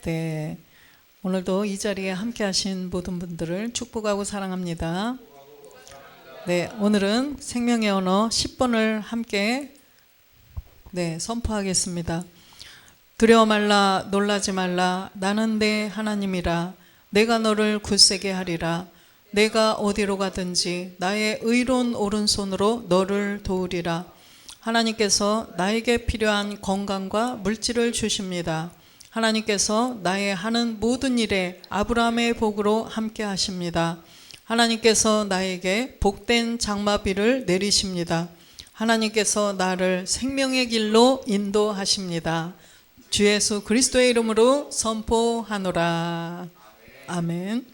네, 오늘도 이 자리에 함께 하신 모든 분들을 축복하고 사랑합니다. 네, 오늘은 생명의 언어 10번을 함께 선포하겠습니다. 두려워 말라, 놀라지 말라. 나는 내 하나님이라. 내가 너를 굳세게 하리라. 내가 어디로 가든지 나의 의로운 오른손으로 너를 도우리라. 하나님께서 나에게 필요한 건강과 물질을 주십니다. 하나님께서 나의 하는 모든 일에 아브라함의 복으로 함께 하십니다. 하나님께서 나에게 복된 장마비를 내리십니다. 하나님께서 나를 생명의 길로 인도하십니다. 주 예수 그리스도의 이름으로 선포하노라. 아멘.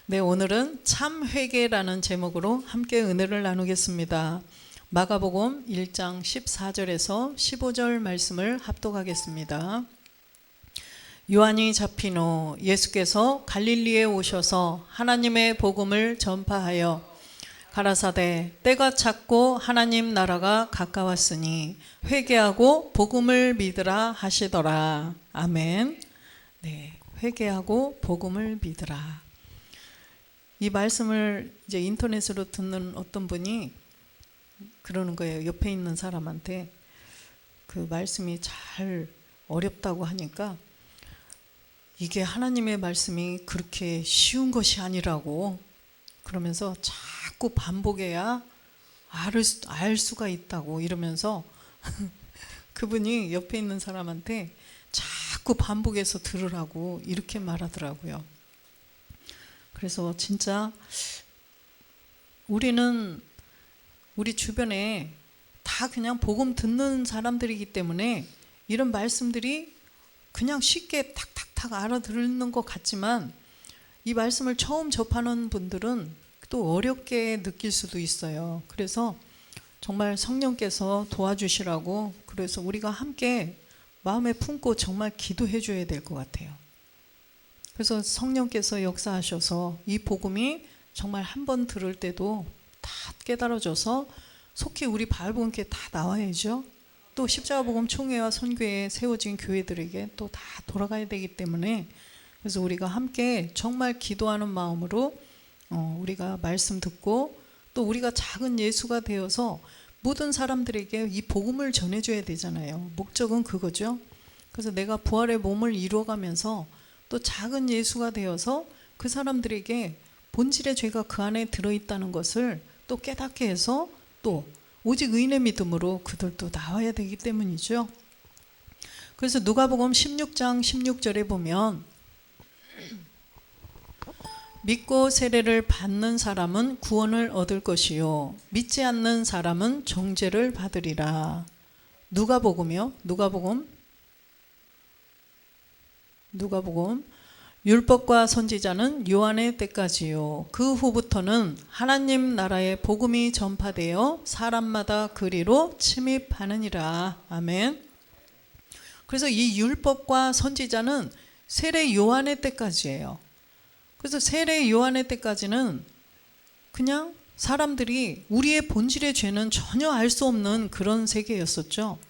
네, 오늘은 참 회개라는 제목으로 함께 은혜를 나누겠습니다. 마가복음 1장 14절에서 15절 말씀을 합독하겠습니다. 요한이 잡힌 후 예수께서 갈릴리에 오셔서 하나님의 복음을 전파하여 가라사대 때가 찼고 하나님 나라가 가까웠으니 회개하고 복음을 믿으라 하시더라. 아멘. 네, 회개하고 복음을 믿으라. 이 말씀을 이제 인터넷으로 듣는 어떤 분이 그러는 거예요. 옆에 있는 사람한테 그 말씀이 잘 어렵다고 하니까 이게 하나님의 말씀이 그렇게 쉬운 것이 아니라고 그러면서 자꾸 반복해야 알 수가 있다고 이러면서 그분이 옆에 있는 사람한테 자꾸 반복해서 들으라고 이렇게 말하더라고요. 그래서 진짜 우리는 우리 주변에 다 그냥 복음 듣는 사람들이기 때문에 이런 말씀들이 그냥 쉽게 탁탁탁 알아듣는 것 같지만 이 말씀을 처음 접하는 분들은 또 어렵게 느낄 수도 있어요. 그래서 정말 성령께서 도와주시라고 그래서 우리가 함께 마음에 품고 정말 기도해 줘야 될 것 같아요. 그래서 성령께서 역사하셔서 이 복음이 정말 한 번 들을 때도 다 깨달아져서 속히 우리 바울분께 다 나와야죠. 또 십자가복음 총회와 선교에 세워진 교회들에게 또 다 돌아가야 되기 때문에 그래서 우리가 함께 정말 기도하는 마음으로 우리가 말씀 듣고 또 우리가 작은 예수가 되어서 모든 사람들에게 이 복음을 전해줘야 되잖아요. 목적은 그거죠. 그래서 내가 부활의 몸을 이루어가면서 또 작은 예수가 되어서 그 사람들에게 본질의 죄가 그 안에 들어있다는 것을 또 깨닫게 해서 또 오직 의인의 믿음으로 그들도 나와야 되기 때문이죠. 그래서 누가복음 16장 16절에 보면 믿고 세례를 받는 사람은 구원을 얻을 것이요 믿지 않는 사람은 정죄를 받으리라. 누가복음이요? 누가복음 율법과 선지자는 요한의 때까지요. 그 후부터는 하나님 나라의 복음이 전파되어 사람마다 그리로 침입하느니라. 아멘. 그래서 이 율법과 선지자는 세례 요한의 때까지예요. 그래서 세례 요한의 때까지는 그냥 사람들이 우리의 본질의 죄는 전혀 알 수 없는 그런 세계였었죠.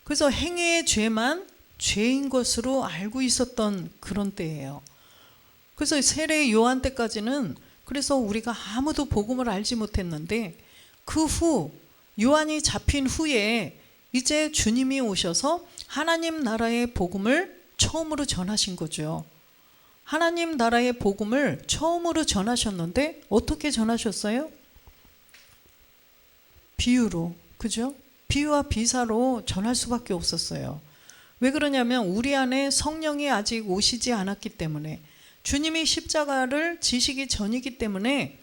그래서 행위의 죄만 죄인 것으로 알고 있었던 그런 때예요. 그래서 세례 요한 때까지는 그래서 우리가 아무도 복음을 알지 못했는데 그 후 요한이 잡힌 후에 이제 주님이 오셔서 하나님 나라의 복음을 처음으로 전하신 거죠. 하나님 나라의 복음을 처음으로 전하셨는데 어떻게 전하셨어요? 비유로, 그죠? 비유와 비사로 전할 수밖에 없었어요. 왜 그러냐면 우리 안에 성령이 아직 오시지 않았기 때문에 주님이 십자가를 지시기 전이기 때문에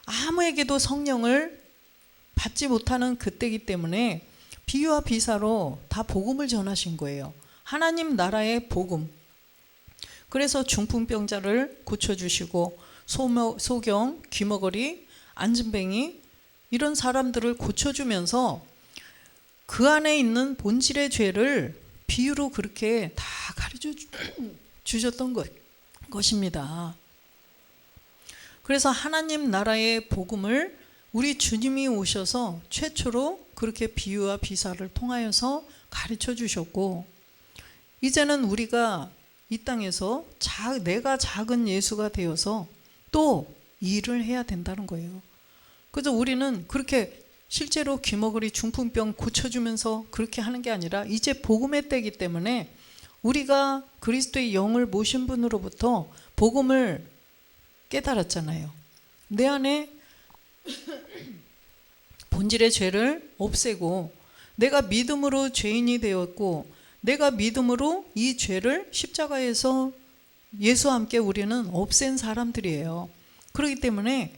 아무에게도 성령을 받지 못하는 그때이기 때문에 비유와 비사로 다 복음을 전하신 거예요. 하나님 나라의 복음. 그래서 중풍병자를 고쳐주시고 소경, 귀머거리, 앉은뱅이 이런 사람들을 고쳐주면서 그 안에 있는 본질의 죄를 비유로 그렇게 다 가르쳐 주셨던 것입니다. 그래서 하나님 나라의 복음을 우리 주님이 오셔서 최초로 그렇게 비유와 비사를 통하여서 가르쳐 주셨고 이제는 우리가 이 땅에서 내가 작은 예수가 되어서 또 일을 해야 된다는 거예요. 그래서 우리는 그렇게 실제로 귀머거리 중풍병 고쳐주면서 그렇게 하는 게 아니라 이제 복음의 때이기 때문에 우리가 그리스도의 영을 모신 분으로부터 복음을 깨달았잖아요. 내 안에 본질의 죄를 없애고 내가 믿음으로 죄인이 되었고 내가 믿음으로 이 죄를 십자가에서 예수와 함께 우리는 없앤 사람들이에요. 그렇기 때문에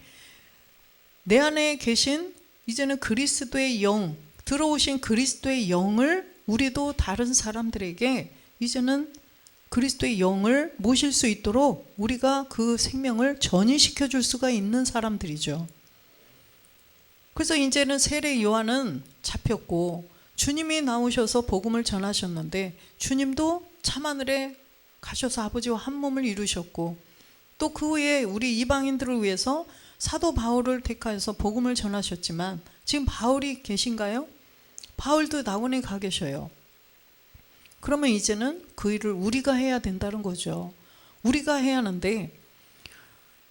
내 안에 계신 이제는 그리스도의 영, 들어오신 그리스도의 영을 우리도 다른 사람들에게 이제는 그리스도의 영을 모실 수 있도록 우리가 그 생명을 전이시켜 줄 수가 있는 사람들이죠. 그래서 이제는 세례 요한은 잡혔고 주님이 나오셔서 복음을 전하셨는데 주님도 참하늘에 가셔서 아버지와 한 몸을 이루셨고 또 그 후에 우리 이방인들을 위해서 사도 바울을 택하여서 복음을 전하셨지만 지금 바울이 계신가요? 바울도 낙원에 가 계셔요. 그러면 이제는 그 일을 우리가 해야 된다는 거죠. 우리가 해야 하는데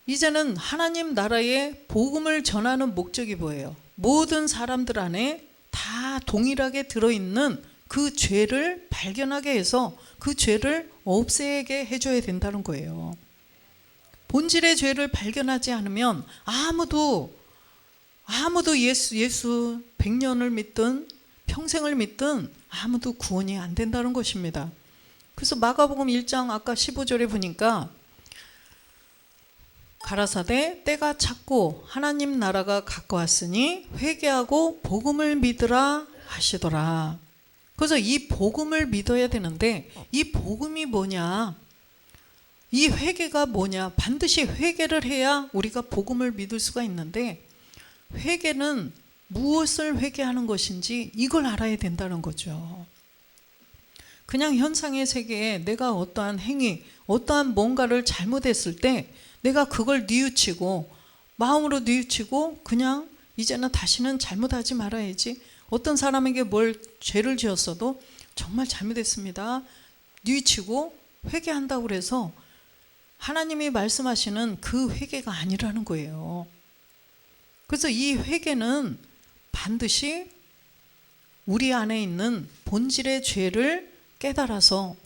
이제는 하나님 나라의 복음을 전하는 목적이 뭐예요? 모든 사람들 안에 다 동일하게 들어있는 그 죄를 발견하게 해서 그 죄를 없애게 해줘야 된다는 거예요. 본질의 죄를 발견하지 않으면 아무도 예수 100년을 믿든 평생을 믿든 아무도 구원이 안 된다는 것입니다. 그래서 마가복음 1장 아까 15절에 보니까 가라사대 때가 찼고 하나님 나라가 가까웠으니 회개하고 복음을 믿으라 하시더라. 그래서 이 복음을 믿어야 되는데 이 복음이 뭐냐? 이 회개가 뭐냐? 반드시 회개를 해야 우리가 복음을 믿을 수가 있는데 회개는 무엇을 회개하는 것인지 이걸 알아야 된다는 거죠. 그냥 현상의 세계에 내가 어떠한 행위, 어떠한 뭔가를 잘못했을 때 내가 그걸 뉘우치고 마음으로 뉘우치고 그냥 이제는 다시는 잘못하지 말아야지. 어떤 사람에게 뭘 죄를 지었어도 정말 잘못했습니다. 뉘우치고 회개한다고 그래서 하나님이 말씀하시는 그 회개가 아니라는 거예요. 그래서 이 회개는 반드시 우리 안에 있는 본질의 죄를 깨달아서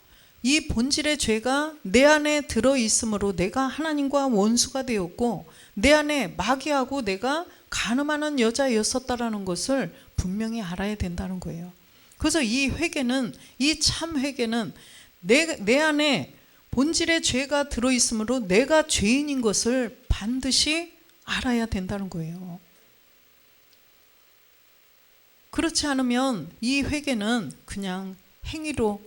이 본질의 죄가 내 안에 들어있으므로 내가 하나님과 원수가 되었고 내 안에 마귀하고 내가 간음하는 여자였었다라는 것을 분명히 알아야 된다는 거예요. 그래서 이 회개는, 이 참 회개는 내 안에 본질의 죄가 들어있으므로 내가 죄인인 것을 반드시 알아야 된다는 거예요. 그렇지 않으면 이 회개는 그냥 행위로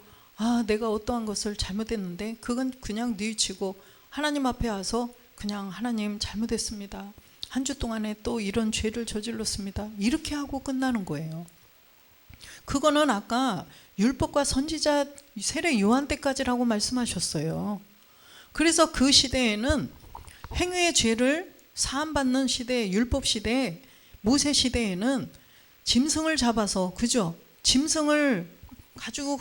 내가 어떠한 것을 잘못했는데 그건 그냥 뉘우치고 하나님 앞에 와서 그냥 하나님 잘못했습니다. 한 주 동안에 또 이런 죄를 저질렀습니다. 이렇게 하고 끝나는 거예요. 그거는 아까 율법과 선지자 세례 요한 때까지라고 말씀하셨어요. 그래서 그 시대에는 행위의 죄를 사함받는 시대, 율법 시대, 모세 시대에는 짐승을 잡아서, 그죠? 짐승을 가지고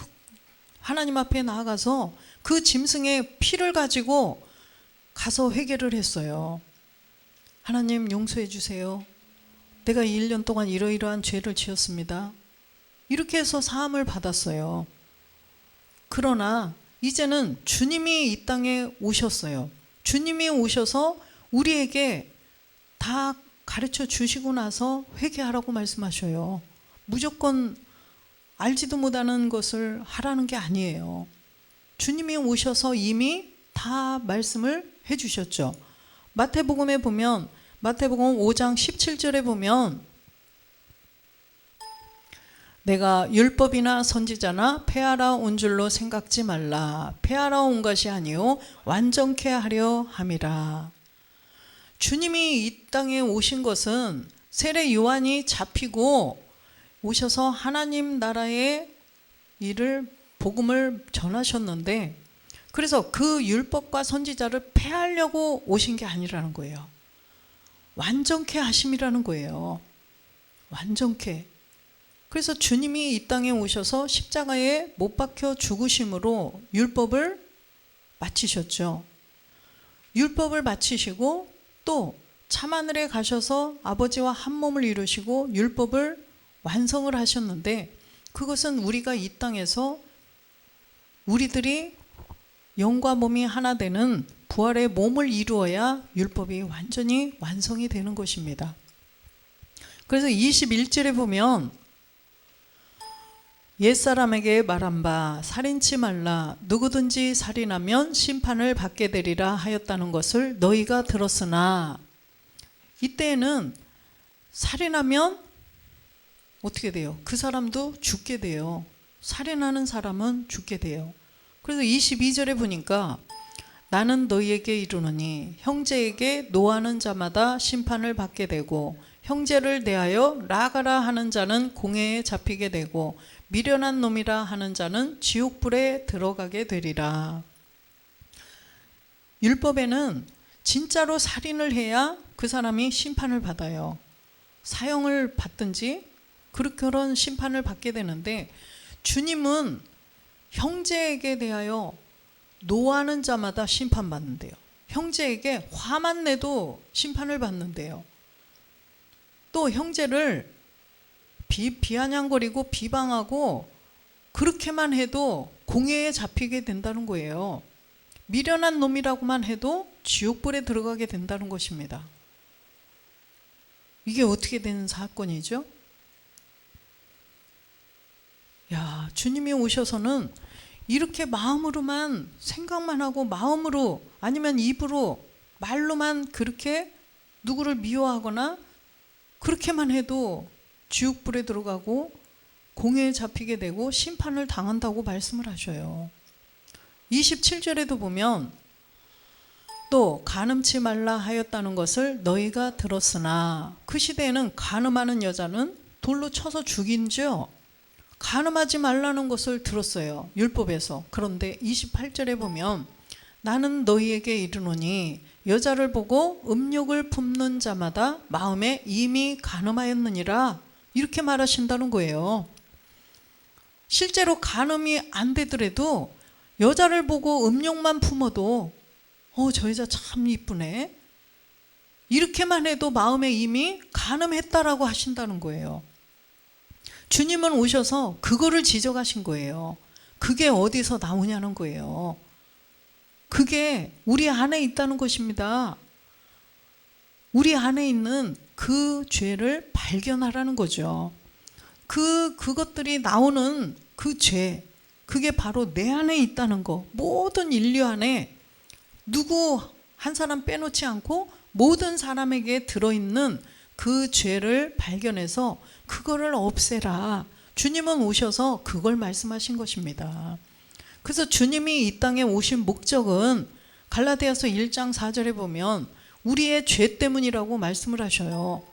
하나님 앞에 나아가서 그 짐승의 피를 가지고 가서 회개를 했어요. 하나님 용서해 주세요. 내가 1년 동안 이러이러한 죄를 지었습니다. 이렇게 해서 사함을 받았어요. 그러나 이제는 주님이 이 땅에 오셨어요. 주님이 오셔서 우리에게 다 가르쳐 주시고 나서 회개하라고 말씀하셔요. 무조건 알지도 못하는 것을 하라는 게 아니에요. 주님이 오셔서 이미 다 말씀을 해주셨죠. 마태복음에 보면, 마태복음 5장 17절에 보면 내가 율법이나 선지자나 폐하라 온 줄로 생각지 말라. 폐하라 온 것이 아니요 완전케 하려 함이라. 주님이 이 땅에 오신 것은 세례 요한이 잡히고 오셔서 하나님 나라의 일을 복음을 전하셨는데 그래서 그 율법과 선지자를 폐하려고 오신 게 아니라는 거예요. 완전케 하심이라는 거예요. 완전케. 그래서 주님이 이 땅에 오셔서 십자가에 못 박혀 죽으심으로 율법을 마치셨죠. 율법을 마치시고 또 참하늘에 가셔서 아버지와 한 몸을 이루시고 율법을 완성을 하셨는데, 그것은 우리가 이 땅에서 우리들이 영과 몸이 하나 되는 부활의 몸을 이루어야 율법이 완전히 완성이 되는 것입니다. 그래서 21절에 보면 옛사람에게 말한 바 살인치 말라 누구든지 살인하면 심판을 받게 되리라 하였다는 것을 너희가 들었으나, 이때에는 살인하면 어떻게 돼요? 그 사람도 죽게 돼요. 살인하는 사람은 죽게 돼요. 그래서 22절에 보니까 나는 너희에게 이르노니 형제에게 노하는 자마다 심판을 받게 되고 형제를 대하여 나가라 하는 자는 공회에 잡히게 되고 미련한 놈이라 하는 자는 지옥불에 들어가게 되리라. 율법에는 진짜로 살인을 해야 그 사람이 심판을 받아요. 사형을 받든지 그런 심판을 받게 되는데, 주님은 형제에게 대하여 노하는 자마다 심판받는데요. 형제에게 화만 내도 심판을 받는데요. 또 형제를 비아냥거리고 비방하고 그렇게만 해도 공회에 잡히게 된다는 거예요. 미련한 놈이라고만 해도 지옥불에 들어가게 된다는 것입니다. 이게 어떻게 된 사건이죠? 야, 주님이 오셔서는 이렇게 마음으로만 생각만 하고 마음으로 아니면 입으로 말로만 그렇게 누구를 미워하거나 그렇게만 해도 지옥불에 들어가고 공회에 잡히게 되고 심판을 당한다고 말씀을 하셔요. 27절에도 보면 또 간음치 말라 하였다는 것을 너희가 들었으나, 그 시대에는 간음하는 여자는 돌로 쳐서 죽인죠. 간음하지 말라는 것을 들었어요, 율법에서. 그런데 28절에 보면 나는 너희에게 이르노니 여자를 보고 음욕을 품는 자마다 마음에 이미 간음하였느니라, 이렇게 말하신다는 거예요. 실제로 간음이 안 되더라도 여자를 보고 음욕만 품어도 저 여자 참 이쁘네, 이렇게만 해도 마음에 이미 간음했다라고 하신다는 거예요. 주님은 오셔서 그거를 지적하신 거예요. 그게 어디서 나오냐는 거예요. 그게 우리 안에 있다는 것입니다. 우리 안에 있는 그 죄를 발견하라는 거죠. 그것들이 나오는 그 죄, 그게 바로 내 안에 있다는 거. 모든 인류 안에 누구 한 사람 빼놓지 않고 모든 사람에게 들어있는 그 죄를 발견해서 그거를 없애라. 주님은 오셔서 그걸 말씀하신 것입니다. 그래서 주님이 이 땅에 오신 목적은 갈라디아서 1장 4절에 보면 우리의 죄 때문이라고 말씀을 하셔요.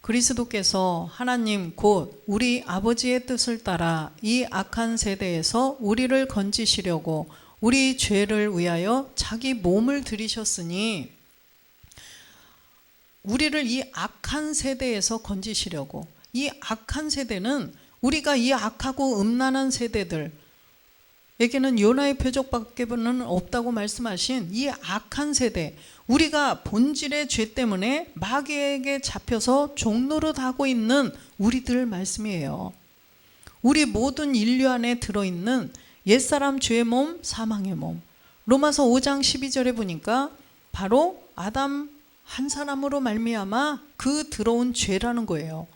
그리스도께서 하나님 곧 우리 아버지의 뜻을 따라 이 악한 세대에서 우리를 건지시려고 우리 죄를 위하여 자기 몸을 들이셨으니, 우리를 이 악한 세대에서 건지시려고. 이 악한 세대는 우리가 이 악하고 음란한 세대들에게는 요나의 표적밖에는 없다고 말씀하신 이 악한 세대, 우리가 본질의 죄 때문에 마귀에게 잡혀서 종노릇하고 있는 우리들 말씀이에요. 우리 모든 인류 안에 들어있는 옛사람 죄의 몸, 사망의 몸. 로마서 5장 12절에 보니까 바로 아담 한 사람으로 말미암아 그 들어온 죄라는 거예요.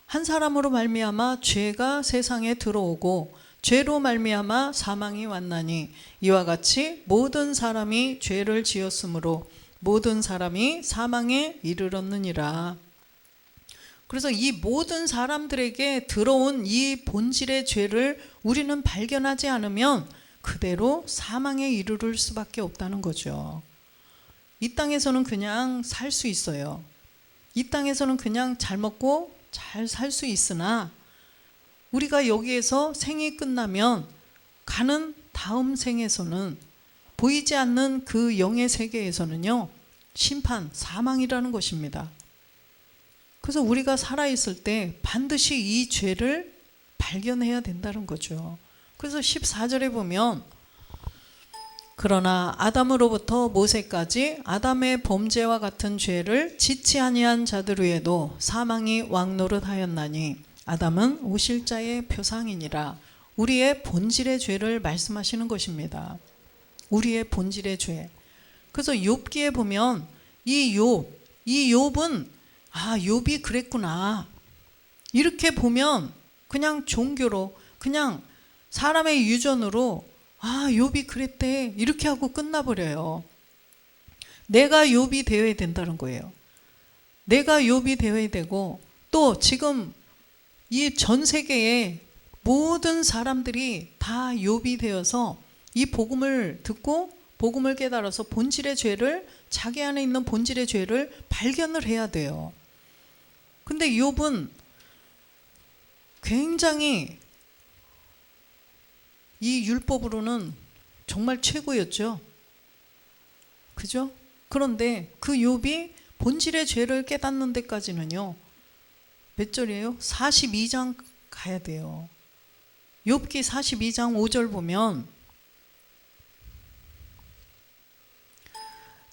한 사람으로 말미암아 죄가 세상에 들어오고 죄로 말미암아 사망이 왔나니 이와 같이 모든 사람이 죄를 지었으므로 모든 사람이 사망에 이르렀느니라. 그래서 이 모든 사람들에게 들어온 이 본질의 죄를 우리는 발견하지 않으면 그대로 사망에 이르를 수밖에 없다는 거죠. 이 땅에서는 그냥 살 수 있어요. 이 땅에서는 그냥 잘 먹고 잘 살 수 있으나 우리가 여기에서 생이 끝나면 가는 다음 생에서는 보이지 않는 그 영의 세계에서는요, 심판, 사망이라는 것입니다. 그래서 우리가 살아있을 때 반드시 이 죄를 발견해야 된다는 거죠. 그래서 14절에 보면 그러나 아담으로부터 모세까지 아담의 범죄와 같은 죄를 짓지 아니한 자들 위에도 사망이 왕노릇하였나니 아담은 오실 자의 표상이니라. 우리의 본질의 죄를 말씀하시는 것입니다. 우리의 본질의 죄. 그래서 욥기에 보면 이 욥은 욥이 그랬구나 이렇게 보면 그냥 종교로, 그냥 사람의 유전으로 욥이 그랬대 이렇게 하고 끝나버려요. 내가 욥이 되어야 된다는 거예요. 내가 욥이 되어야 되고, 또 지금 이 전 세계의 모든 사람들이 다 욥이 되어서 이 복음을 듣고 복음을 깨달아서 본질의 죄를, 자기 안에 있는 본질의 죄를 발견을 해야 돼요. 근데 욥은 굉장히 이 율법으로는 정말 최고였죠. 그죠? 그런데 그 욥이 본질의 죄를 깨닫는 데까지는요, 몇 절이에요? 42장 가야 돼요. 욥기 42장 5절 보면,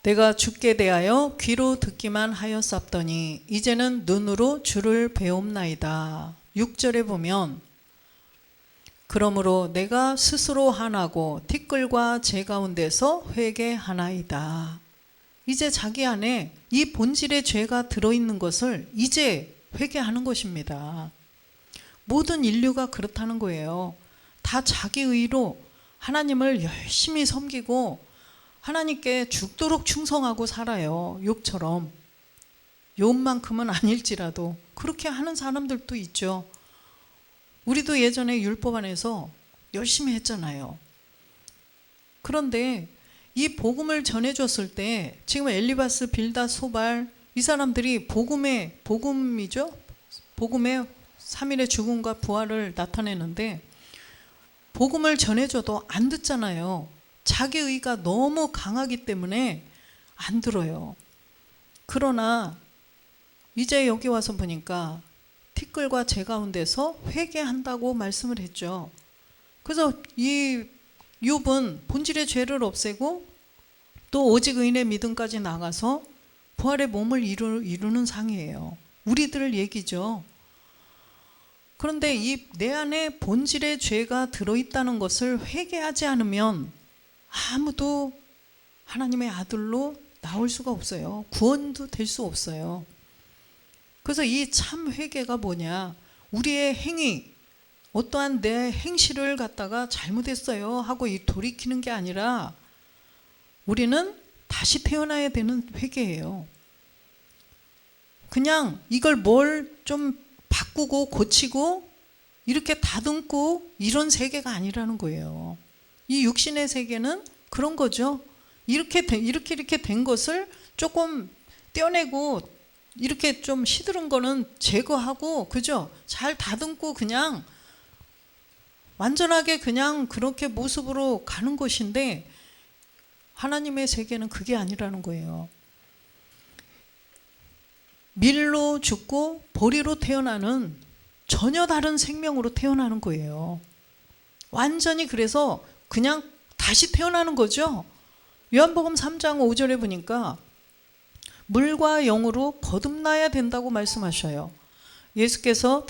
내가 주께 대하여 귀로 듣기만 하였사더니 이제는 눈으로 주를 배움나이다. 6절에 보면, 그러므로 내가 스스로 하나고 티끌과 재 가운데서 회개하나이다. 이제 자기 안에 이 본질의 죄가 들어있는 것을 이제 회개하는 것입니다. 모든 인류가 그렇다는 거예요. 다 자기 의로 하나님을 열심히 섬기고 하나님께 죽도록 충성하고 살아요. 욥처럼. 욥만큼은 아닐지라도 그렇게 하는 사람들도 있죠. 우리도 예전에 율법 안에서 열심히 했잖아요. 그런데 이 복음을 전해줬을 때 지금 엘리바스, 빌닷, 소발 이 사람들이 복음이죠. 복음의 3일의 죽음과 부활을 나타내는데 복음을 전해줘도 안 듣잖아요. 자기 의가 너무 강하기 때문에 안 들어요. 그러나 이제 여기 와서 보니까 티끌과 재 가운데서 회개한다고 말씀을 했죠. 그래서 이 욥은 본질의 죄를 없애고 또 오직 의인의 믿음까지 나가서 부활의 몸을 이루는 상이에요. 우리들 얘기죠. 그런데 이 내 안에 본질의 죄가 들어있다는 것을 회개하지 않으면 아무도 하나님의 아들로 나올 수가 없어요. 구원도 될 수 없어요. 그래서 이 참 회개가 뭐냐, 우리의 행위, 어떠한 내 행실을 갖다가 잘못했어요 하고 돌이키는 게 아니라 우리는 다시 태어나야 되는 회개예요. 그냥 이걸 뭘 좀 바꾸고 고치고 이렇게 다듬고 이런 세계가 아니라는 거예요. 이 육신의 세계는 그런 거죠. 이렇게 된 것을 조금 떼어내고 이렇게 좀 시들은 거는 제거하고, 그죠? 잘 다듬고 그냥 완전하게 그냥 그렇게 모습으로 가는 것인데 하나님의 세계는 그게 아니라는 거예요. 밀로 죽고 보리로 태어나는 전혀 다른 생명으로 태어나는 거예요. 완전히 그래서 그냥 다시 태어나는 거죠. 요한복음 3장 5절에 보니까 물과 영으로 거듭나야 된다고 말씀하셔요. 예수께서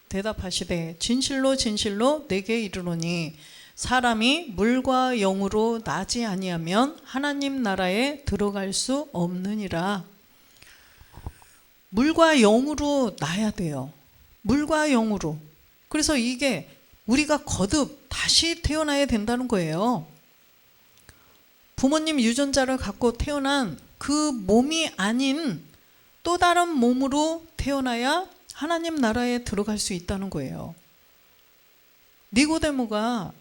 대답하시되 진실로 진실로 내게 이르노니 사람이 물과 영으로 나지 아니하면 하나님 나라에 들어갈 수 없느니라. 물과 영으로 나야 돼요. 물과 영으로. 그래서 이게 우리가 거듭 다시 태어나야 된다는 거예요. 부모님 유전자를 갖고 태어난 그 몸이 아닌 또 다른 몸으로 태어나야 하나님 나라에 들어갈 수 있다는 거예요. 니고데모가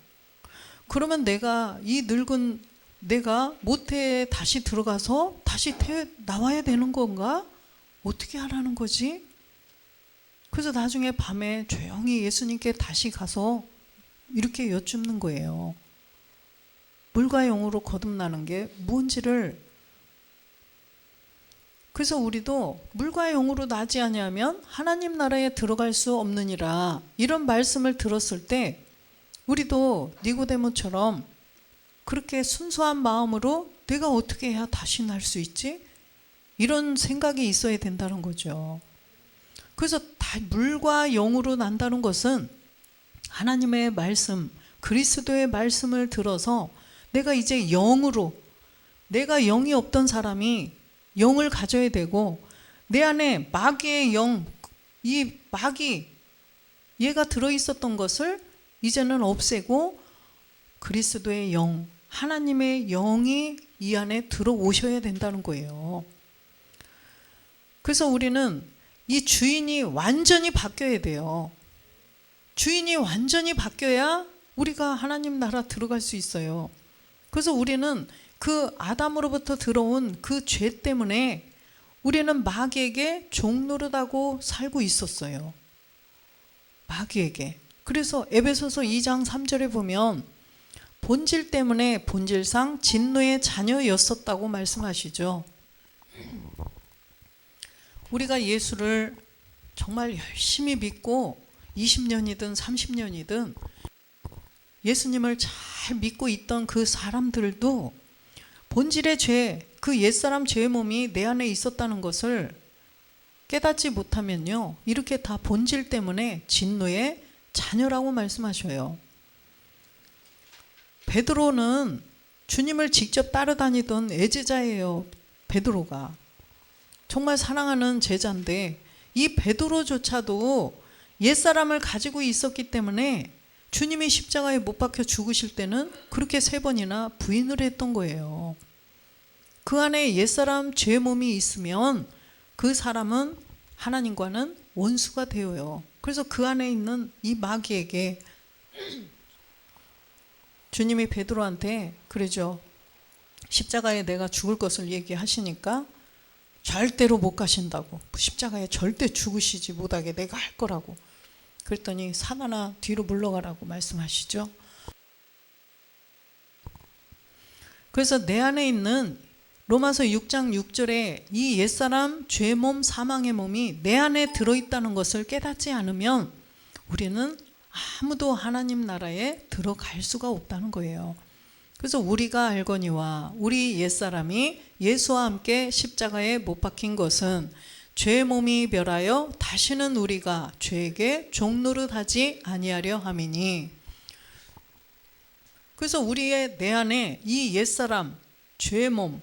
그러면 내가 이 늙은 내가 모태에 다시 들어가서 다시 나와야 되는 건가? 어떻게 하라는 거지? 그래서 나중에 밤에 조용히 예수님께 다시 가서 이렇게 여쭙는 거예요. 물과 영으로 거듭나는 게 뭔지를. 그래서 우리도 물과 영으로 나지 아니하면 하나님 나라에 들어갈 수 없느니라, 이런 말씀을 들었을 때 우리도 니고데모처럼 그렇게 순수한 마음으로 내가 어떻게 해야 다시 날 수 있지? 이런 생각이 있어야 된다는 거죠. 그래서 다 물과 영으로 난다는 것은 하나님의 말씀, 그리스도의 말씀을 들어서 내가 이제 영으로, 내가 영이 없던 사람이 영을 가져야 되고, 내 안에 마귀의 영, 이 마귀, 얘가 들어있었던 것을 이제는 없애고 그리스도의 영, 하나님의 영이 이 안에 들어오셔야 된다는 거예요. 그래서 우리는 이 주인이 완전히 바뀌어야 돼요. 주인이 완전히 바뀌어야 우리가 하나님 나라 들어갈 수 있어요. 그래서 우리는 그 아담으로부터 들어온 그 죄 때문에 우리는 마귀에게 종노릇하고 살고 있었어요. 마귀에게. 그래서 에베소서 2장 3절에 보면 본질 때문에 본질상 진노의 자녀였었다고 말씀하시죠. 우리가 예수를 정말 열심히 믿고 20년이든 30년이든 예수님을 잘 믿고 있던 그 사람들도 본질의 죄, 그 옛사람 죄의 몸이 내 안에 있었다는 것을 깨닫지 못하면요, 이렇게 다 본질 때문에 진노의 자녀라고 말씀하셔요. 베드로는 주님을 직접 따라다니던 애제자예요. 베드로가 정말 사랑하는 제자인데, 이 베드로조차도 옛사람을 가지고 있었기 때문에 주님이 십자가에 못 박혀 죽으실 때는 그렇게 3번이나 부인을 했던 거예요. 그 안에 옛사람 죄 몸이 있으면 그 사람은 하나님과는 원수가 되어요. 그래서 그 안에 있는 이 마귀에게 주님이 베드로한테 그러죠. 십자가에 내가 죽을 것을 얘기하시니까 절대로 못 가신다고, 십자가에 절대 죽으시지 못하게 내가 할 거라고. 그랬더니 사단아 뒤로 물러가라고 말씀하시죠. 그래서 내 안에 있는 로마서 6장 6절에 이 옛사람 죄몸 사망의 몸이 내 안에 들어있다는 것을 깨닫지 않으면 우리는 아무도 하나님 나라에 들어갈 수가 없다는 거예요. 그래서 우리가 알거니와 우리 옛사람이 예수와 함께 십자가에 못 박힌 것은 죄 몸이 멸하여 다시는 우리가 죄에게 종노릇하지 아니하려 함이니. 그래서 우리의 내 안에 이 옛사람 죄 몸,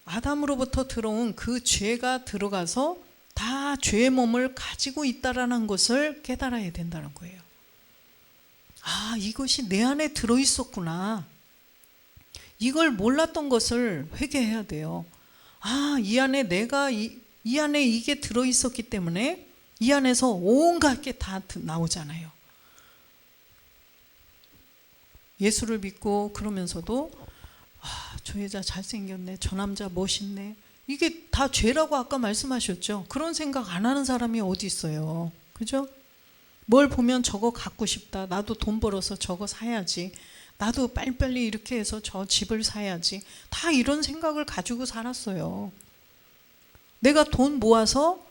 아담으로부터 들어온 그 죄가 들어가서 다 죄의 몸을 가지고 있다라는 것을 깨달아야 된다는 거예요. 아, 이것이 내 안에 들어있었구나. 이걸 몰랐던 것을 회개해야 돼요. 아, 이 안에 내가 이 안에 이게 들어있었기 때문에 이 안에서 온갖 게 다 나오잖아요. 예수를 믿고 그러면서도 아, 저 여자 잘생겼네, 저 남자 멋있네, 이게 다 죄라고 아까 말씀하셨죠. 그런 생각 안 하는 사람이 어디 있어요. 그죠? 뭘 보면 저거 갖고 싶다, 나도 돈 벌어서 저거 사야지, 나도 빨리빨리 이렇게 해서 저 집을 사야지, 다 이런 생각을 가지고 살았어요. 내가 돈 모아서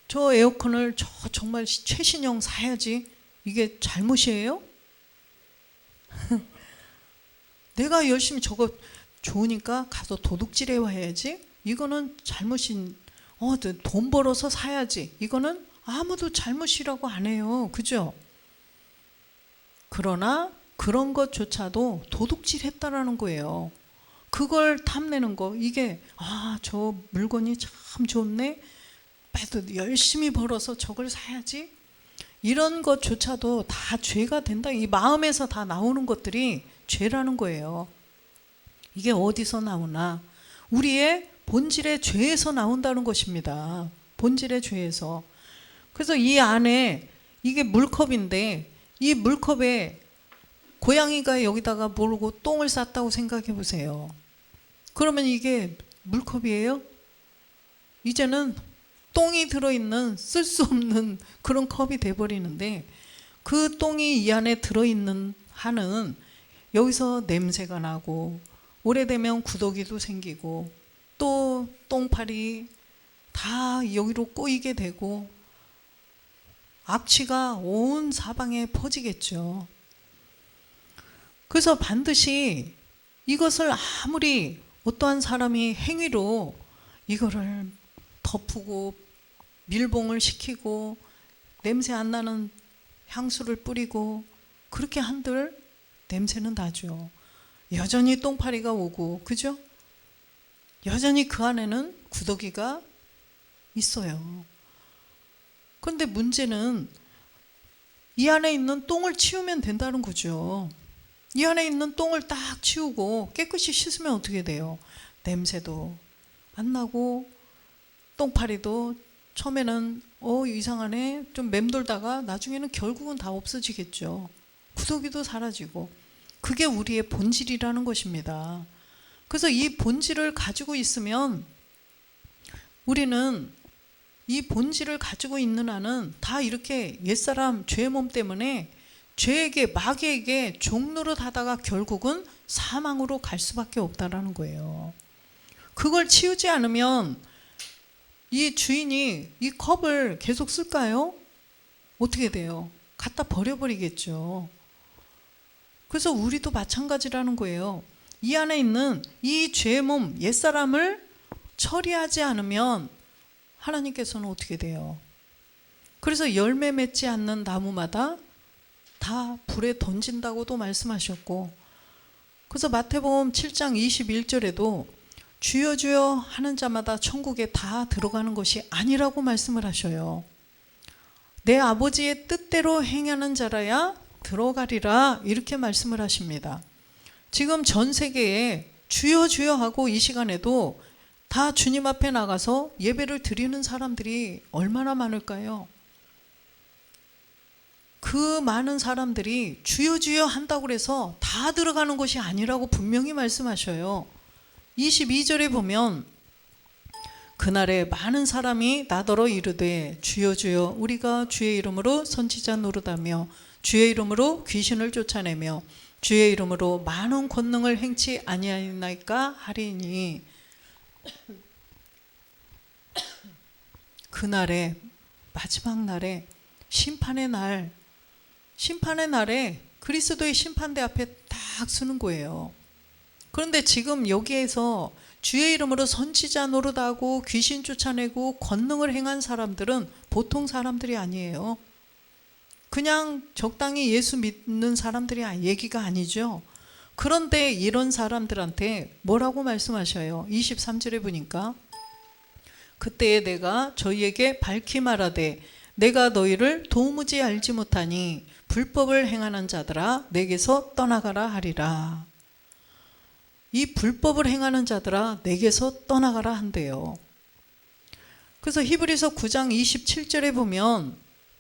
저 에어컨을 정말 최신형 사야지, 이게 잘못이에요? 내가 열심히 저거 좋으니까 가서 도둑질해 와야지, 이거는 잘못인, 돈 벌어서 사야지, 이거는 아무도 잘못이라고 안 해요. 그죠? 그러나 그런 것조차도 도둑질 했다라는 거예요. 그걸 탐내는 거, 이게 저 물건이 참 좋네, 빨리 열심히 벌어서 저걸 사야지, 이런 것조차도 다 죄가 된다. 이 마음에서 다 나오는 것들이 죄라는 거예요. 이게 어디서 나오나? 우리의 본질의 죄에서 나온다는 것입니다. 본질의 죄에서. 그래서 이 안에 이게 물컵인데, 이 물컵에 고양이가 여기다가 모르고 똥을 쌌다고 생각해 보세요. 그러면 이게 물컵이에요? 이제는 똥이 들어있는 쓸 수 없는 그런 컵이 돼버리는데, 그 똥이 이 안에 들어있는 한은 여기서 냄새가 나고 오래되면 구더기도 생기고 또 똥파리 다 여기로 꼬이게 되고 악취가 온 사방에 퍼지겠죠. 그래서 반드시 이것을 아무리 어떠한 사람이 행위로 이거를 덮고 밀봉을 시키고 냄새 안 나는 향수를 뿌리고 그렇게 한들 냄새는 나죠. 여전히 똥파리가 오고, 그죠? 여전히 그 안에는 구더기가 있어요. 그런데 문제는 이 안에 있는 똥을 치우면 된다는 거죠. 이 안에 있는 똥을 딱 치우고 깨끗이 씻으면 어떻게 돼요? 냄새도 안 나고 똥파리도 처음에는 이상하네 좀 맴돌다가 나중에는 결국은 다 없어지겠죠. 구더기도 사라지고. 그게 우리의 본질이라는 것입니다. 그래서 이 본질을 가지고 있으면 우리는 이 본질을 가지고 있는 한은 다 이렇게 옛사람 죄의 몸 때문에 죄에게 마귀에게 종노릇 하다가 결국은 사망으로 갈 수밖에 없다라는 거예요. 그걸 치우지 않으면 이 주인이 이 컵을 계속 쓸까요? 어떻게 돼요? 갖다 버려버리겠죠. 그래서 우리도 마찬가지라는 거예요. 이 안에 있는 이 죄의 몸 옛사람을 처리하지 않으면 하나님께서는 어떻게 돼요? 그래서 열매 맺지 않는 나무마다 다 불에 던진다고도 말씀하셨고, 그래서 마태복음 7장 21절에도 주여 주여 하는 자마다 천국에 다 들어가는 것이 아니라고 말씀을 하셔요. 내 아버지의 뜻대로 행하는 자라야 들어가리라, 이렇게 말씀을 하십니다. 지금 전 세계에 주여 주여 하고 이 시간에도 다 주님 앞에 나가서 예배를 드리는 사람들이 얼마나 많을까요? 그 많은 사람들이 주여 주여 한다고 해서 다 들어가는 것이 아니라고 분명히 말씀하셔요. 22절에 보면 그날에 많은 사람이 나더러 이르되 주여 주여 우리가 주의 이름으로 선지자 노릇하며 주의 이름으로 귀신을 쫓아내며 주의 이름으로 많은 권능을 행치 아니하나이까 하리니, 그날에 마지막 날에 심판의 날에 그리스도의 심판대 앞에 딱 서는 거예요. 그런데 지금 여기에서 주의 이름으로 선지자 노릇하고 귀신 쫓아내고 권능을 행한 사람들은 보통 사람들이 아니에요. 그냥 적당히 예수 믿는 사람들이 얘기가 아니죠. 그런데 이런 사람들한테 뭐라고 말씀하셔요? 23절에 보니까 그때에 내가 저희에게 밝히 말하되 내가 너희를 도무지 알지 못하니 불법을 행하는 자들아 내게서 떠나가라 하리라. 이 불법을 행하는 자들아 내게서 떠나가라 한대요. 그래서 히브리서 9장 27절에 보면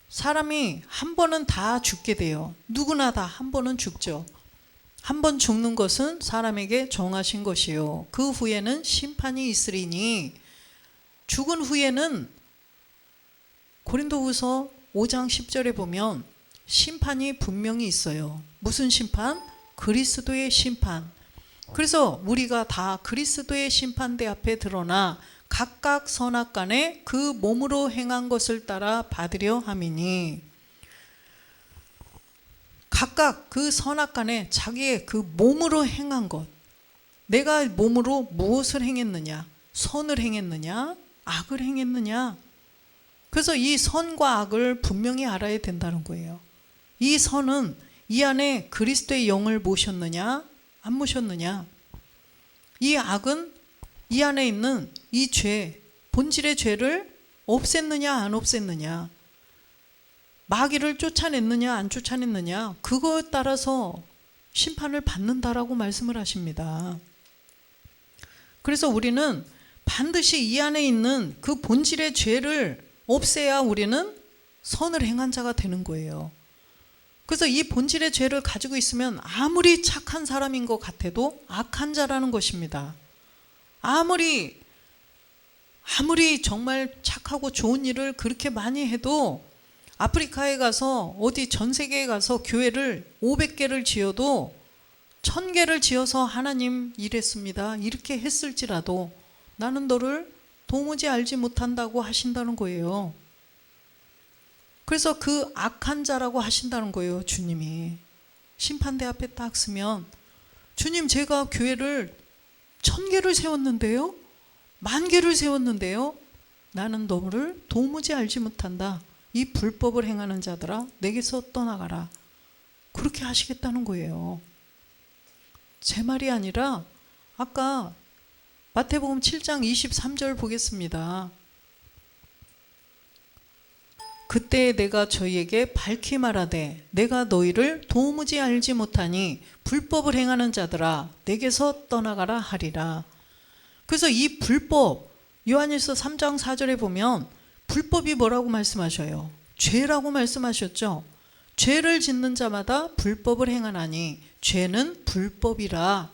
사람이 한 번은 다 죽게 돼요. 누구나 다 한 번은 죽죠. 한 번 죽는 것은 사람에게 정하신 것이요 그 후에는 심판이 있으리니, 죽은 후에는 고린도후서 5장 10절에 보면 심판이 분명히 있어요. 무슨 심판? 그리스도의 심판. 그래서 우리가 다 그리스도의 심판대 앞에 드러나 각각 선악간에 그 몸으로 행한 것을 따라 받으려 함이니, 각각 그 선악간에 자기의 그 몸으로 행한 것, 내가 몸으로 무엇을 행했느냐, 선을 행했느냐 악을 행했느냐. 그래서 이 선과 악을 분명히 알아야 된다는 거예요. 이 선은 이 안에 그리스도의 영을 모셨느냐 안 모셨느냐, 이 악은 이 안에 있는 이 죄, 본질의 죄를 없앴느냐 안 없앴느냐, 마귀를 쫓아냈느냐 안 쫓아냈느냐, 그거에 따라서 심판을 받는다라고 말씀을 하십니다. 그래서 우리는 반드시 이 안에 있는 그 본질의 죄를 없애야 우리는 선을 행한 자가 되는 거예요. 그래서 이 본질의 죄를 가지고 있으면 아무리 착한 사람인 것 같아도 악한 자라는 것입니다. 아무리 정말 착하고 좋은 일을 그렇게 많이 해도 아프리카에 가서 어디 전 세계에 가서 교회를 500개를 지어도 1000개를 지어서 하나님 일했습니다 이렇게 했을지라도 나는 너를 도무지 알지 못한다고 하신다는 거예요. 그래서 그 악한 자라고 하신다는 거예요. 주님이 심판대 앞에 딱 서면 주님, 제가 교회를 1000개를 세웠는데요, 10,000개를 세웠는데요, 나는 너를 도무지 알지 못한다. 이 불법을 행하는 자들아, 내게서 떠나가라. 그렇게 하시겠다는 거예요. 제 말이 아니라 아까 마태복음 7장 23절 보겠습니다. 그때 내가 저희에게 밝히 말하되 내가 너희를 도무지 알지 못하니 불법을 행하는 자들아, 내게서 떠나가라 하리라. 그래서 이 불법, 요한일서 3장 4절에 보면 불법이 뭐라고 말씀하셔요? 죄라고 말씀하셨죠. 죄를 짓는 자마다 불법을 행하나니 죄는 불법이라.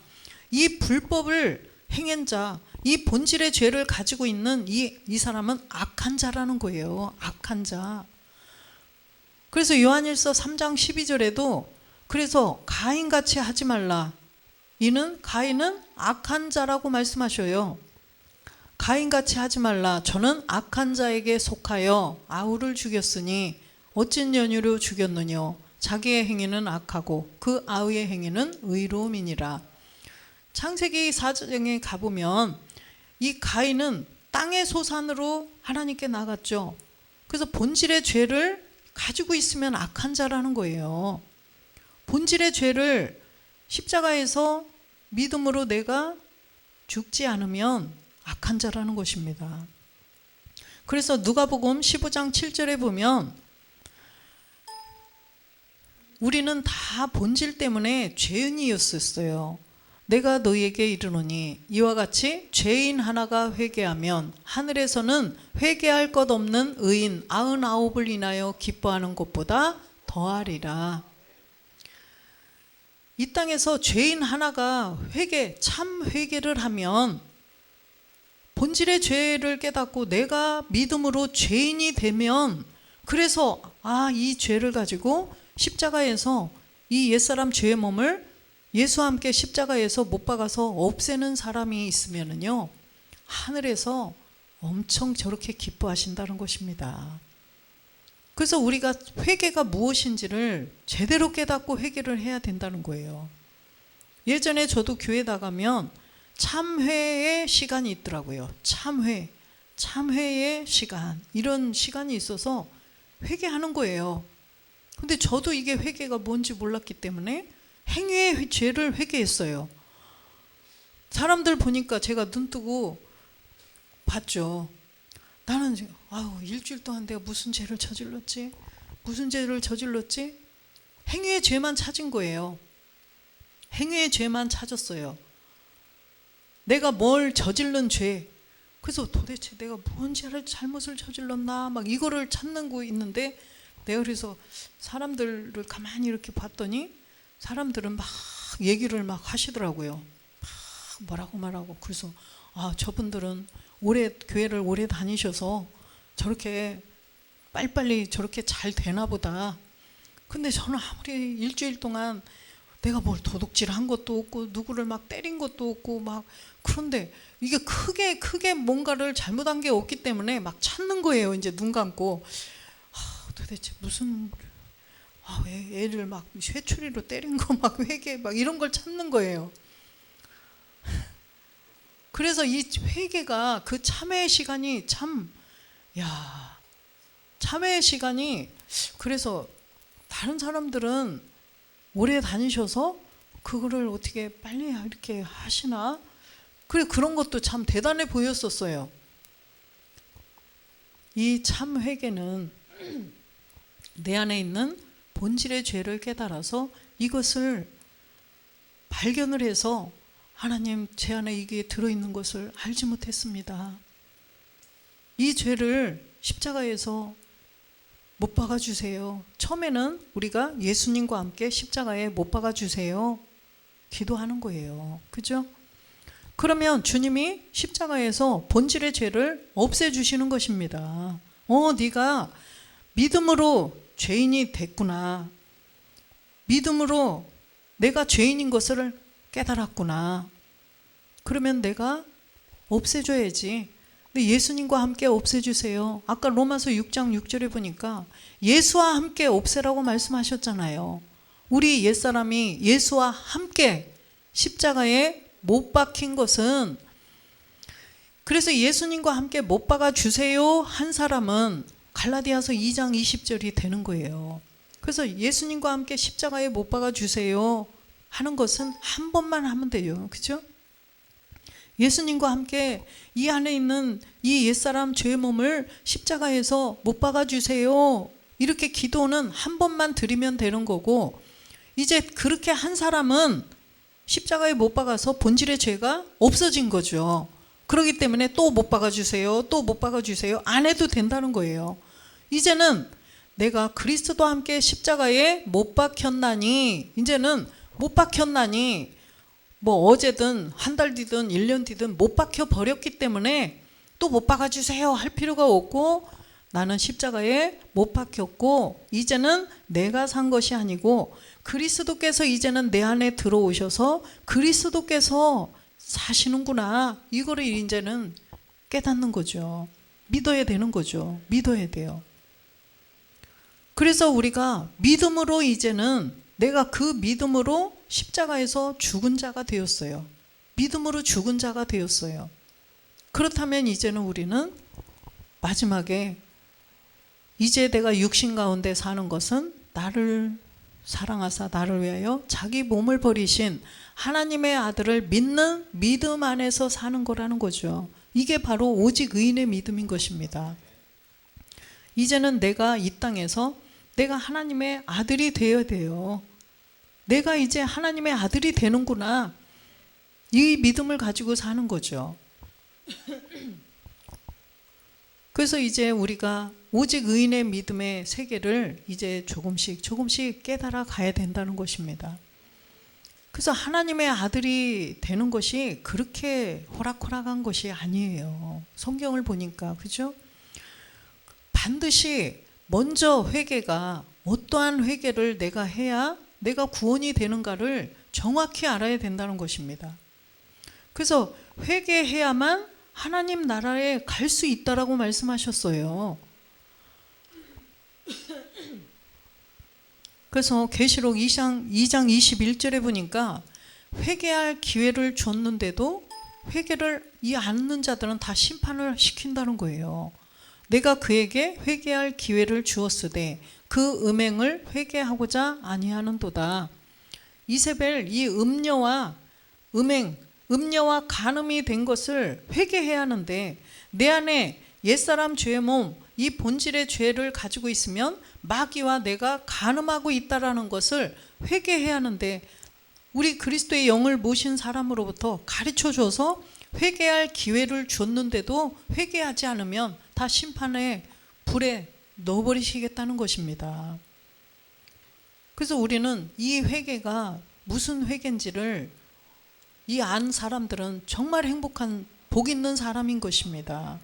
이 불법을 행한 자, 이 본질의 죄를 가지고 있는 이 사람은 악한 자라는 거예요. 악한 자. 그래서 요한일서 3장 12절에도 그래서 가인같이 하지 말라. 가인은 악한 자라고 말씀하셔요. 가인같이 하지 말라. 저는 악한 자에게 속하여 아우를 죽였으니 어찐 연유로 죽였느냐. 자기의 행위는 악하고 그 아우의 행위는 의로움이니라. 창세기 4장에 가보면 이 가인은 땅의 소산으로 하나님께 나갔죠. 그래서 본질의 죄를 가지고 있으면 악한 자라는 거예요. 본질의 죄를 십자가에서 믿음으로 내가 죽지 않으면 악한 자라는 것입니다. 그래서 누가복음 15장 7절에 보면 우리는 다 본질 때문에 죄인이었었어요. 내가 너희에게 이르노니 이와 같이 죄인 하나가 회개하면 하늘에서는 회개할 것 없는 의인 99을 인하여 기뻐하는 것보다 더하리라. 이 땅에서 죄인 하나가 참 회개를 하면 본질의 죄를 깨닫고 내가 믿음으로 죄인이 되면, 그래서 이 죄를 가지고 십자가에서 이 옛사람 죄의 몸을 예수와 함께 십자가에서 못 박아서 없애는 사람이 있으면은요, 하늘에서 엄청 저렇게 기뻐하신다는 것입니다. 그래서 우리가 회개가 무엇인지를 제대로 깨닫고 회개를 해야 된다는 거예요. 예전에 저도 교회 나가면 참회의 시간이 있더라고요. 참회의 시간, 이런 시간이 있어서 회개하는 거예요. 근데 저도 이게 회개가 뭔지 몰랐기 때문에 행위의 죄를 회개했어요. 사람들 보니까 제가 눈 뜨고 봤죠. 나는 일주일 동안 내가 무슨 죄를 저질렀지? 행위의 죄만 찾은 거예요. 행위의 죄만 찾았어요. 내가 뭘 저질른 죄. 그래서 도대체 내가 뭔 잘못을 저질렀나 막 이거를 찾는 거 있는데, 내가 그래서 사람들을 가만히 이렇게 봤더니 사람들은 막 얘기를 막 하시더라고요. 막 뭐라고. 그래서 저분들은 교회를 오래 다니셔서 저렇게 빨리빨리 저렇게 잘 되나 보다. 근데 저는 아무리 일주일 동안 내가 뭘 도둑질한 것도 없고 누구를 막 때린 것도 없고 막, 그런데 이게 크게 뭔가를 잘못한 게 없기 때문에 막 찾는 거예요. 이제 눈 감고 도대체 무슨 애를 막 회초리로 때린 거 막 회개 막 이런 걸 찾는 거예요. 그래서 이 회개가, 그 참회의 시간이 참회의 시간이, 그래서 다른 사람들은 오래 다니셔서 그거를 어떻게 빨리 이렇게 하시나? 그런 것도 참 대단해 보였었어요. 이 참 회개는 내 안에 있는 본질의 죄를 깨달아서 이것을 발견을 해서, 하나님, 제 안에 이게 들어있는 것을 알지 못했습니다. 이 죄를 십자가에서 못 박아주세요. 처음에는 우리가 예수님과 함께 십자가에 못 박아주세요 기도하는 거예요. 그죠? 그러면 주님이 십자가에서 본질의 죄를 없애주시는 것입니다. 네가 믿음으로 죄인이 됐구나. 믿음으로 내가 죄인인 것을 깨달았구나. 그러면 내가 없애줘야지. 근데 예수님과 함께 없애주세요. 아까 로마서 6장 6절에 보니까 예수와 함께 없애라고 말씀하셨잖아요. 우리 옛사람이 예수와 함께 십자가에 못 박힌 것은, 그래서 예수님과 함께 못 박아 주세요 한 사람은 갈라디아서 2장 20절이 되는 거예요. 그래서 예수님과 함께 십자가에 못 박아 주세요 하는 것은 한 번만 하면 돼요. 그죠? 예수님과 함께 이 안에 있는 이 옛사람 죄의 몸을 십자가에서 못 박아 주세요, 이렇게 기도는 한 번만 드리면 되는 거고, 이제 그렇게 한 사람은 십자가에 못 박아서 본질의 죄가 없어진 거죠. 그렇기 때문에 또 못 박아 주세요, 또 못 박아 주세요 안 해도 된다는 거예요. 이제는 내가 그리스도와 함께 십자가에 못 박혔나니, 이제는 못 박혔나니 뭐 어제든 한 달 뒤든 1년 뒤든 못 박혀 버렸기 때문에 또 못 박아 주세요 할 필요가 없고, 나는 십자가에 못 박혔고 이제는 내가 산 것이 아니고 그리스도께서 이제는 내 안에 들어오셔서 그리스도께서 사시는구나, 이거를 이제는 깨닫는 거죠. 믿어야 되는 거죠. 믿어야 돼요. 그래서 우리가 믿음으로, 이제는 내가 그 믿음으로 십자가에서 죽은 자가 되었어요. 믿음으로 죽은 자가 되었어요. 그렇다면 이제는 우리는 마지막에 이제 내가 육신 가운데 사는 것은 나를 사랑하사 나를 위하여 자기 몸을 버리신 하나님의 아들을 믿는 믿음 안에서 사는 거라는 거죠. 이게 바로 오직 의인의 믿음인 것입니다. 이제는 내가 이 땅에서 내가 하나님의 아들이 되어야 돼요. 내가 이제 하나님의 아들이 되는구나, 이 믿음을 가지고 사는 거죠. 그래서 이제 우리가 오직 의인의 믿음의 세계를 이제 조금씩 깨달아 가야 된다는 것입니다. 그래서 하나님의 아들이 되는 것이 그렇게 호락호락한 것이 아니에요. 성경을 보니까, 그죠? 반드시 먼저 회개가, 어떠한 회개를 내가 해야 내가 구원이 되는가를 정확히 알아야 된다는 것입니다. 그래서 회개해야만 하나님 나라에 갈 수 있다라고 말씀하셨어요. 그래서 계시록 2장 21절에 보니까 회개할 기회를 줬는데도 회개를 않는 자들은 다 심판을 시킨다는 거예요. 내가 그에게 회개할 기회를 주었으되 그 음행을 회개하고자 아니하는도다. 이세벨, 이 음녀와 간음이 된 것을 회개해야 하는데, 내 안에 옛사람 죄의 몸, 이 본질의 죄를 가지고 있으면 마귀와 내가 간음하고 있다라는 것을 회개해야 하는데, 우리 그리스도의 영을 모신 사람으로부터 가르쳐줘서 회개할 기회를 줬는데도 회개하지 않으면 다 심판의 불에 넣어버리시겠다는 것입니다. 그래서 우리는 이 회개가 무슨 회개인지를 이 안 사람들은 정말 행복한 복 있는 사람인 것입니다.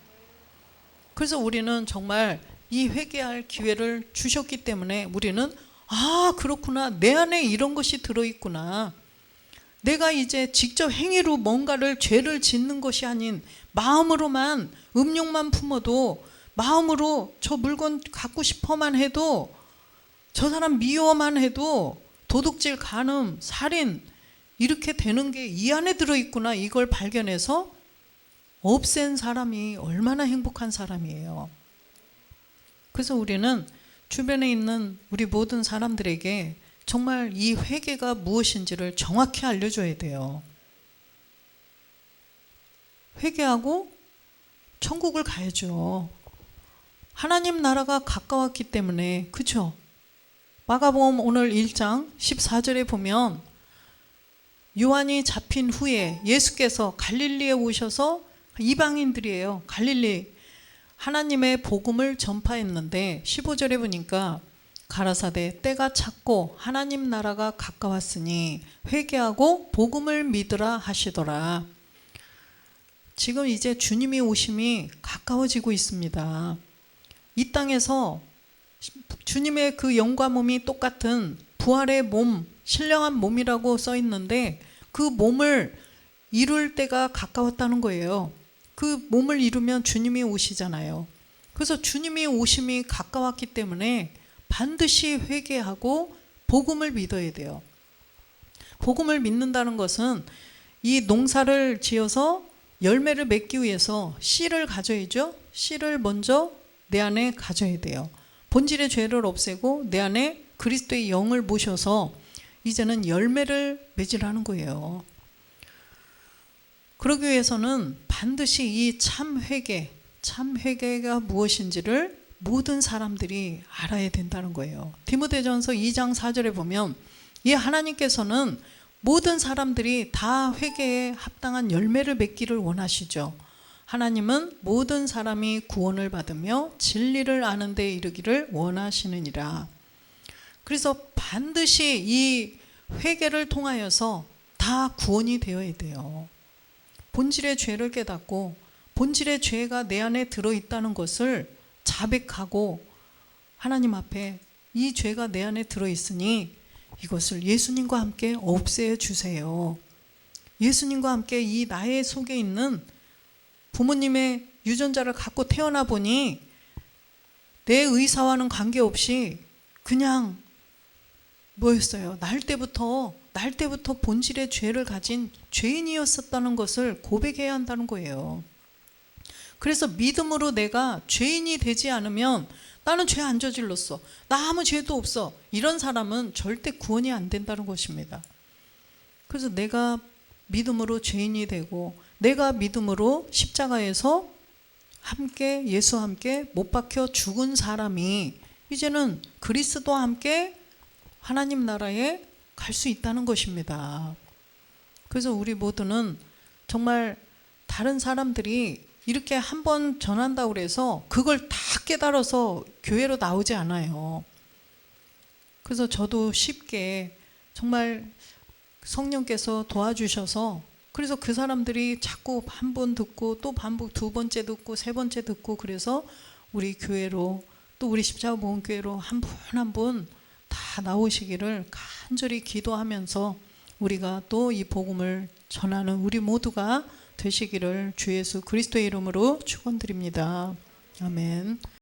그래서 우리는 정말 이 회개할 기회를 주셨기 때문에 우리는 그렇구나, 내 안에 이런 것이 들어있구나, 내가 이제 직접 행위로 뭔가를 죄를 짓는 것이 아닌 마음으로만, 음욕만 품어도, 마음으로 저 물건 갖고 싶어만 해도, 저 사람 미워만 해도 도둑질, 간음, 살인 이렇게 되는 게 이 안에 들어있구나, 이걸 발견해서 없앤 사람이 얼마나 행복한 사람이에요. 그래서 우리는 주변에 있는 우리 모든 사람들에게 정말 이 회개가 무엇인지를 정확히 알려줘야 돼요. 회개하고 천국을 가야죠. 하나님 나라가 가까웠기 때문에, 그렇죠? 마가복음 오늘 1장 14절에 보면 요한이 잡힌 후에 예수께서 갈릴리에 오셔서, 이방인들이에요, 갈릴리, 하나님의 복음을 전파했는데 15절에 보니까 가라사대 때가 찼고 하나님 나라가 가까웠으니 회개하고 복음을 믿으라 하시더라. 지금 이제 주님이 오심이 가까워지고 있습니다. 이 땅에서 주님의 그 영과 몸이 똑같은 부활의 몸, 신령한 몸이라고 써 있는데 그 몸을 이룰 때가 가까웠다는 거예요. 그 몸을 이루면 주님이 오시잖아요. 그래서 주님이 오심이 가까웠기 때문에 반드시 회개하고 복음을 믿어야 돼요. 복음을 믿는다는 것은 이 농사를 지어서 열매를 맺기 위해서 씨를 가져야죠. 씨를 먼저 내 안에 가져야 돼요. 본질의 죄를 없애고 내 안에 그리스도의 영을 모셔서 이제는 열매를 맺으라는 거예요. 그러기 위해서는 반드시 이 참 회개가 무엇인지를 모든 사람들이 알아야 된다는 거예요. 디모데전서 2장 4절에 보면 이 하나님께서는 모든 사람들이 다 회개에 합당한 열매를 맺기를 원하시죠. 하나님은 모든 사람이 구원을 받으며 진리를 아는 데 이르기를 원하시느니라. 그래서 반드시 이 회개를 통하여서 다 구원이 되어야 돼요. 본질의 죄를 깨닫고 본질의 죄가 내 안에 들어있다는 것을 자백하고 하나님 앞에 이 죄가 내 안에 들어있으니 이것을 예수님과 함께 없애 주세요. 예수님과 함께 이 나의 속에 있는 부모님의 유전자를 갖고 태어나 보니 내 의사와는 관계없이 그냥 뭐였어요? 날 때부터 본질의 죄를 가진 죄인이었었다는 것을 고백해야 한다는 거예요. 그래서 믿음으로 내가 죄인이 되지 않으면 나는 죄 안 저질렀어, 나 아무 죄도 없어, 이런 사람은 절대 구원이 안 된다는 것입니다. 그래서 내가 믿음으로 죄인이 되고 내가 믿음으로 십자가에서 함께 예수와 함께 못 박혀 죽은 사람이 이제는 그리스도와 함께 하나님 나라에 갈 수 있다는 것입니다. 그래서 우리 모두는 정말 다른 사람들이 이렇게 한번 전한다고 해서 그걸 다 깨달아서 교회로 나오지 않아요. 그래서 저도 쉽게 정말 성령께서 도와주셔서 그래서 그 사람들이 자꾸 한 번 듣고 또 반복 두 번째 듣고 세 번째 듣고 그래서 우리 교회로 또 우리 십자가복음교회로 한 분 한 분 다 나오시기를 간절히 기도하면서 우리가 또 이 복음을 전하는 우리 모두가 되시기를 주 예수 그리스도의 이름으로 축원드립니다. 아멘.